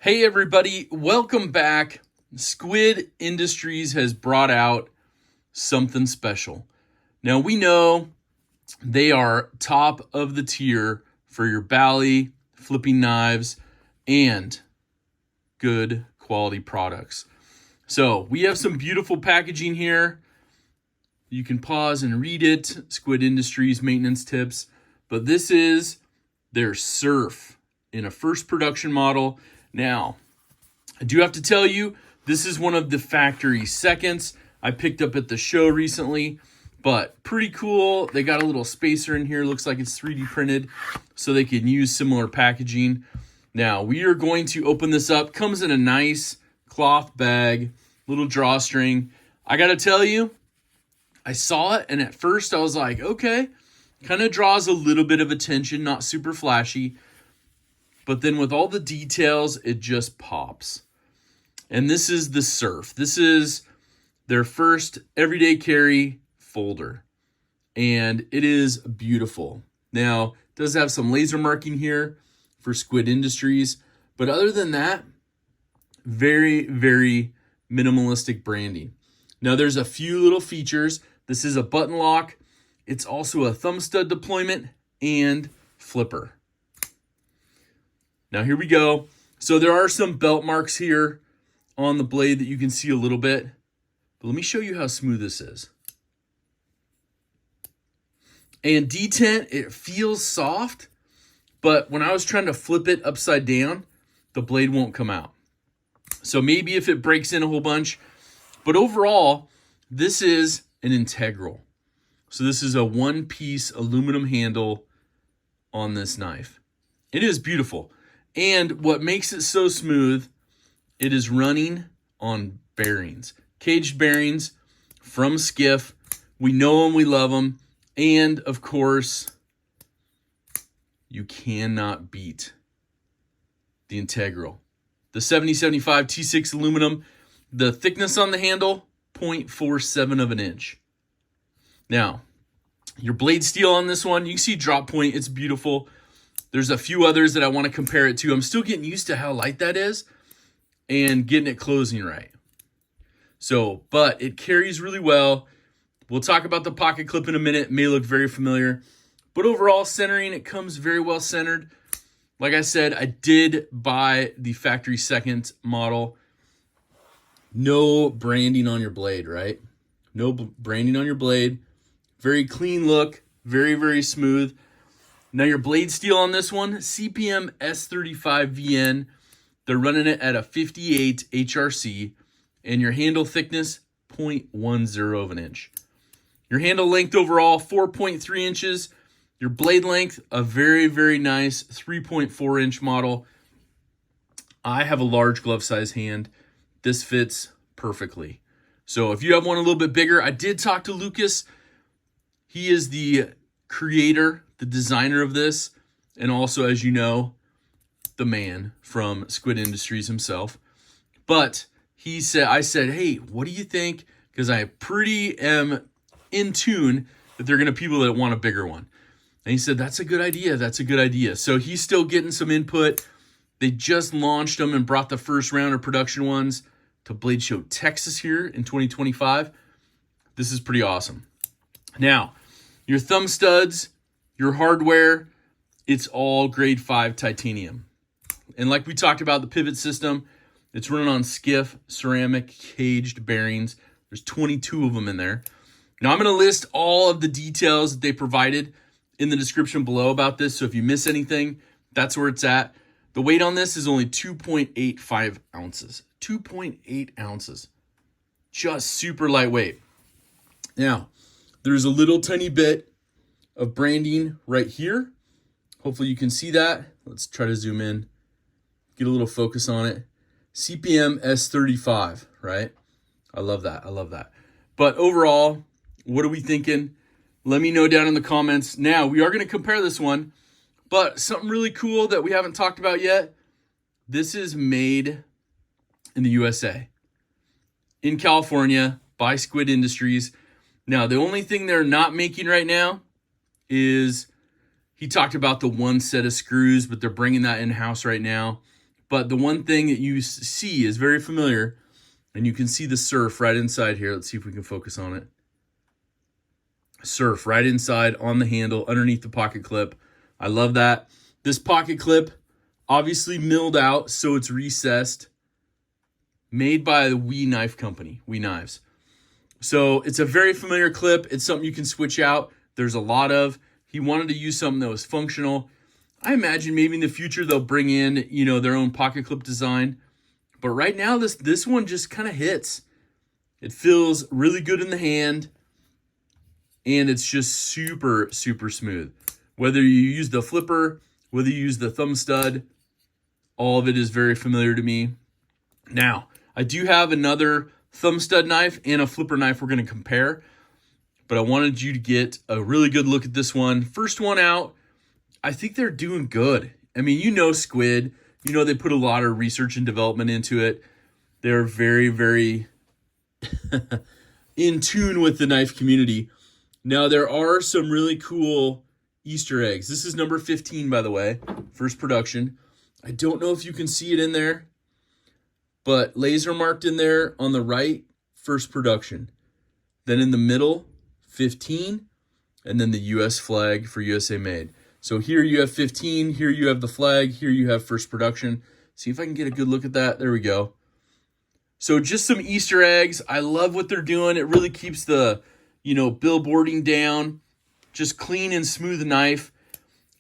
Hey everybody, welcome back. Squid Industries has brought out something special. Now we know they are top of the tier for your bally, flipping knives, and good quality products. So we have some beautiful packaging here. You can pause and read it, Squid Industries maintenance tips. But this is their Surf in a first production model. Now, I do have to tell you, this is one of the factory seconds I picked up at the show recently, but pretty cool. They got a little spacer in here. Looks like it's 3D printed, so they can use similar packaging. Now, we are going to open this up. Comes in a nice cloth bag, little drawstring. I got to tell you, I saw it, and at first I was like, okay, kind of draws a little bit of attention, not super flashy. But then with all the details, it just pops. And this is the Surf. This is their first everyday carry folder. And it is beautiful. Now, it does have some laser marking here for Squid Industries. But other than that, very, very minimalistic branding. Now, there's a few little features. This is a button lock. It's also a Thumbstud deployment and flipper. Now here we go. So there are some belt marks here on the blade that you can see a little bit. But let me show you how smooth this is. And detent, it feels soft, but when I was trying to flip it upside down, the blade won't come out. So maybe if it breaks in a whole bunch. But overall, this is an integral. So this is a one-piece aluminum handle on this knife. It is beautiful. And what makes it so smooth, it is running on bearings. Caged bearings from Skiff. We know them, we love them. And of course, you cannot beat the integral. The 7075 T6 aluminum, the thickness on the handle, 0.47 of an inch. Now, your blade steel on this one, you can see drop point, it's beautiful. There's a few others that I want to compare it to. I'm still getting used to how light that is and getting it closing right. So, but it carries really well. We'll talk about the pocket clip in a minute. It may look very familiar. But overall, centering, it comes very well centered. Like I said, I did buy the factory second model. No branding on your blade, right? No branding on your blade. Very clean look. Very, very smooth. Now your blade steel on this one, CPM S35VN. They're running it at a 58 HRC. And your handle thickness, 0.10 of an inch. Your handle length overall, 4.3 inches. Your blade length, a very, very nice 3.4 inch model. I have a large glove size hand. This fits perfectly. So if you have one a little bit bigger, I did talk to Lucas. He is the creator, the designer of this, and also, as you know, the man from Squid Industries himself. But I said, hey, what do you think? Because I pretty am in tune that they're going to people that want a bigger one. And he said, that's a good idea. That's a good idea. So he's still getting some input. They just launched them and brought the first round of production ones to Blade Show Texas here in 2025. This is pretty awesome. Now, your thumb studs, your hardware, it's all grade 5 titanium. And like we talked about, the pivot system, it's running on Skiff ceramic caged bearings. There's 22 of them in there. Now I'm going to list all of the details that they provided in the description below about this. So if you miss anything, that's where it's at. The weight on this is only 2.85 ounces. 2.8 ounces. Just super lightweight. Now, there's a little tiny bit of branding right here. Hopefully you can see that. Let's try to zoom in. Get a little focus on it. CPM S35, right? I love that. I love that. But overall, what are we thinking? Let me know down in the comments. Now, we are going to compare this one, but something really cool that we haven't talked about yet. This is made in the USA, in California, by Squid Industries. Now, the only thing they're not making right now is, he talked about the one set of screws, but they're bringing that in-house right now. But the one thing that you see is very familiar, and you can see the surf right inside here. Let's see if we can focus on it. Surf right inside on the handle, underneath the pocket clip. I love that. This pocket clip, obviously milled out, so it's recessed. Made by the We Knife Company, We Knives. So it's a very familiar clip. It's something you can switch out. There's a lot of. He wanted to use something that was functional. I imagine maybe in the future they'll bring in, their own pocket clip design. But right now, this one just kind of hits. It feels really good in the hand. And it's just super, super smooth. Whether you use the flipper, whether you use the Thumbstud, all of it is very familiar to me. Now, I do have another Thumbstud knife and a flipper knife we're going to compare. But I wanted you to get a really good look at this one. First one out, I think they're doing good. I mean, Squid. They put a lot of research and development into it. They're very, very in tune with the knife community. Now, there are some really cool Easter eggs. This is number 15, by the way, first production. I don't know if you can see it in there, but laser marked in there on the right, first production. Then in the middle, 15, and then the U.S. flag for USA made. So here you have 15, here you have the flag, here you have first production. See if I can get a good look at that. There we go. So just some Easter eggs. I love what they're doing. It really keeps the, billboarding down. Just clean and smooth knife.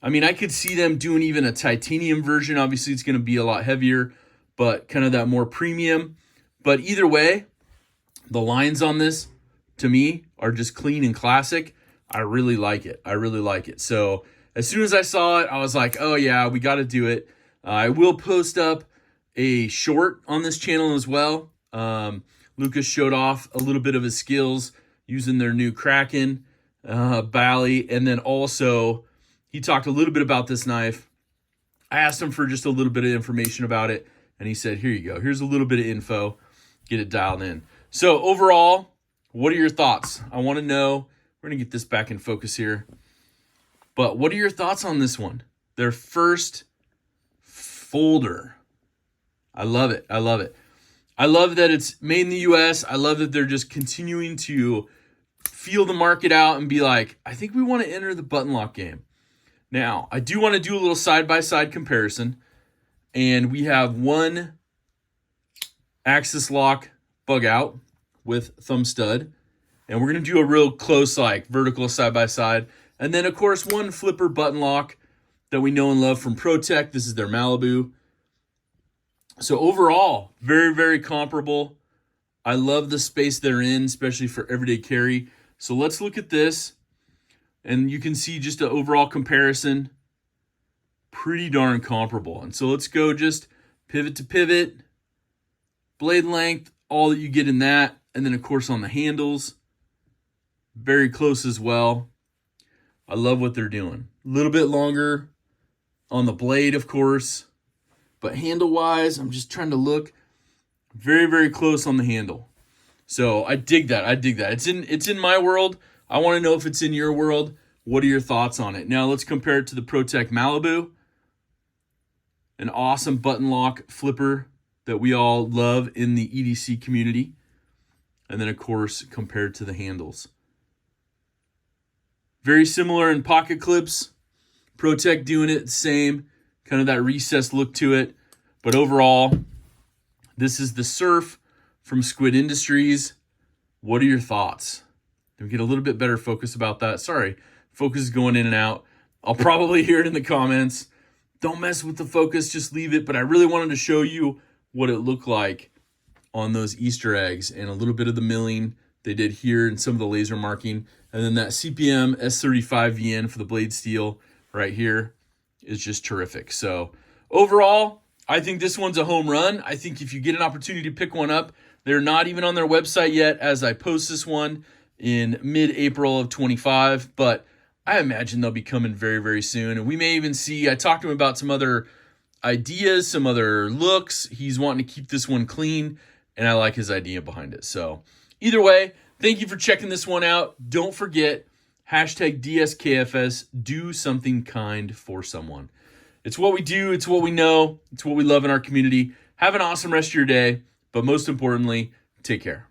I mean, I could see them doing even a titanium version. Obviously, it's going to be a lot heavier, but kind of that more premium. But either way, the lines on this, to me, are just clean and classic. I really like it. So as soon as I saw it, I was like, oh yeah, we got to do it. I will post up a short on this channel as well. Lucas showed off a little bit of his skills using their new Kraken Bally. And then also he talked a little bit about this knife. I asked him for just a little bit of information about it. And he said, here you go. Here's a little bit of info. Get it dialed in. So overall, what are your thoughts? I want to know. We're going to get this back in focus here. But what are your thoughts on this one? Their first folder. I love it. I love that it's made in the US. I love that they're just continuing to feel the market out and be like, I think we want to enter the button lock game. Now, I do want to do a little side-by-side comparison. And we have one axis lock bug out with Thumbstud. And we're going to do a real close, vertical side-by-side. And then, of course, one flipper button lock that we know and love from Protec. This is their Malibu. So overall, very, very comparable. I love the space they're in, especially for everyday carry. So let's look at this. And you can see just an overall comparison. Pretty darn comparable. And so let's go just pivot to pivot. Blade length, all that you get in that. And then, of course, on the handles. Very close as well. I love what they're doing. A little bit longer on the blade, of course. But handle-wise, I'm just trying to look. Very, very close on the handle. So I dig that. It's in my world. I want to know if it's in your world. What are your thoughts on it? Now let's compare it to the Protec Malibu. An awesome button lock flipper that we all love in the EDC community. And then, of course, compared to the handles. Very similar in pocket clips. Protec doing it the same. Kind of that recessed look to it. But overall, this is the Surf from Squid Industries. What are your thoughts? Can we get a little bit better focus about that? Sorry, focus is going in and out. I'll probably hear it in the comments. Don't mess with the focus, just leave it. But I really wanted to show you what it looked like on those Easter eggs and a little bit of the milling they did here and some of the laser marking. And then that CPM S35VN for the blade steel right here is just terrific. So overall, I think this one's a home run. I think if you get an opportunity to pick one up, they're not even on their website yet as I post this one in mid-April of 25, but I imagine they'll be coming very, very soon. And we may even see, I talked to him about some other ideas, some other looks. He's wanting to keep this one clean, and I like his idea behind it. So either way, thank you for checking this one out. Don't forget, hashtag DSKFS, do something kind for someone. It's what we do. It's what we know. It's what we love in our community. Have an awesome rest of your day. But most importantly, take care.